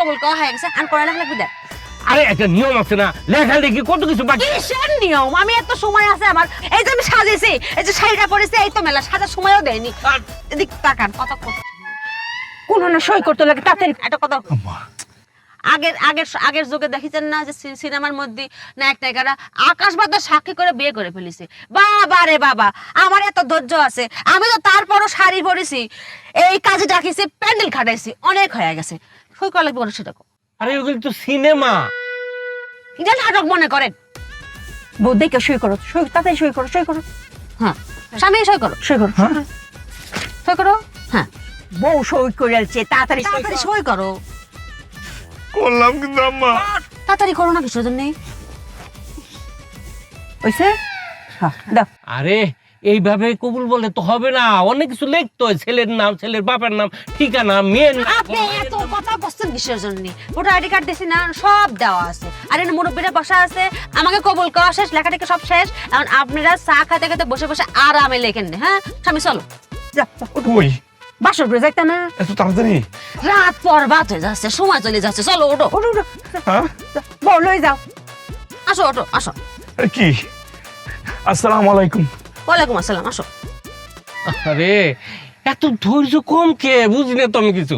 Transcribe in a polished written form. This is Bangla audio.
কবুল করা হয়ে গেছে আর পড়া লেখা লাগবে দেখ আরে একটা নিয়ম আছে না, লেখালেখি কত কিছু বাকি। কিসের নিয়ম? আমি এত সময় আছে আমার, এই যে আমি সাজেছি, এই যে শাড়িটা পরেছি, এই তো মেলা সাজার সময়ও দেয়নি। এদিক তাকান, কত কথা কোন সই করতে লাগে তাড়াতাড়ি একটা কথা। আগের আগের আগের যুগে দেখিছেন না যে সিনেমার মধ্যে নায়ক নায়িকারা আকাশ বাতাস সাক্ষী করে বিয়ে করে ফেলেছে। বাবা রে বাবা, আমার এত ধৈর্য আছে, আমি তো তারপরও শাড়ি পরেছি, এই কাজে ডাকিছি, প্যান্ডেল খাটাইছি, অনেক হয়ে গেছে। সই করা লাগবে বলে সেটা আরে ওগুলো তো সিনেমা। এটা নাটক মনে করেন। বউ দেখে সই করো, সই তাড়াতাড়ি সই করো, সই করো। হ্যাঁ স্বামী সই করো, সই করো, সই করো। হ্যাঁ বউ সই করে আলছে, তাড়াতাড়ি তাড়াতাড়ি সই করো। করলাম কিন্তু আম্মা। তাড়াতাড়ি করো না, কিছুর জন্য হইছে। হ্যাঁ দাও। আরে এইভাবে কবুল বলে তো হবে না, অনেক কিছু লিখতে হয়, ছেলের নাম, ছেলের বাপের নাম, ঠিকানা, মেয়ের নাম। আপনি এত কথা বলছেন কিসের জন্য? ভোটার আইডি কার্ড দিছি না, সব দেওয়া আছে। আর এখানে মুরব্বীরা বসা আছে, আমাকে কবুল করা শেষ, লেখাটেখি সব শেষ। এখন আপনারা চা খাতে খাতে বসে বসে আরামে লেখেন। হ্যাঁ স্বামী চলো, যা কই বাসর করে যাইতে না, এত তাড়াতাড়ি? রাত পর বাত হয়ে যাচ্ছে, সময় চলে যাচ্ছে, চলো ওঠো ওঠো ওঠো, হ্যাঁ বউ লই যাও, আসো ওঠো আসো। আরে কি? আসসালামু আলাইকুম। ওয়ালাইকুম আসসালাম, আসো। আরে এত ধৈর্য কম কে, বুঝি না তো আমি কিছু।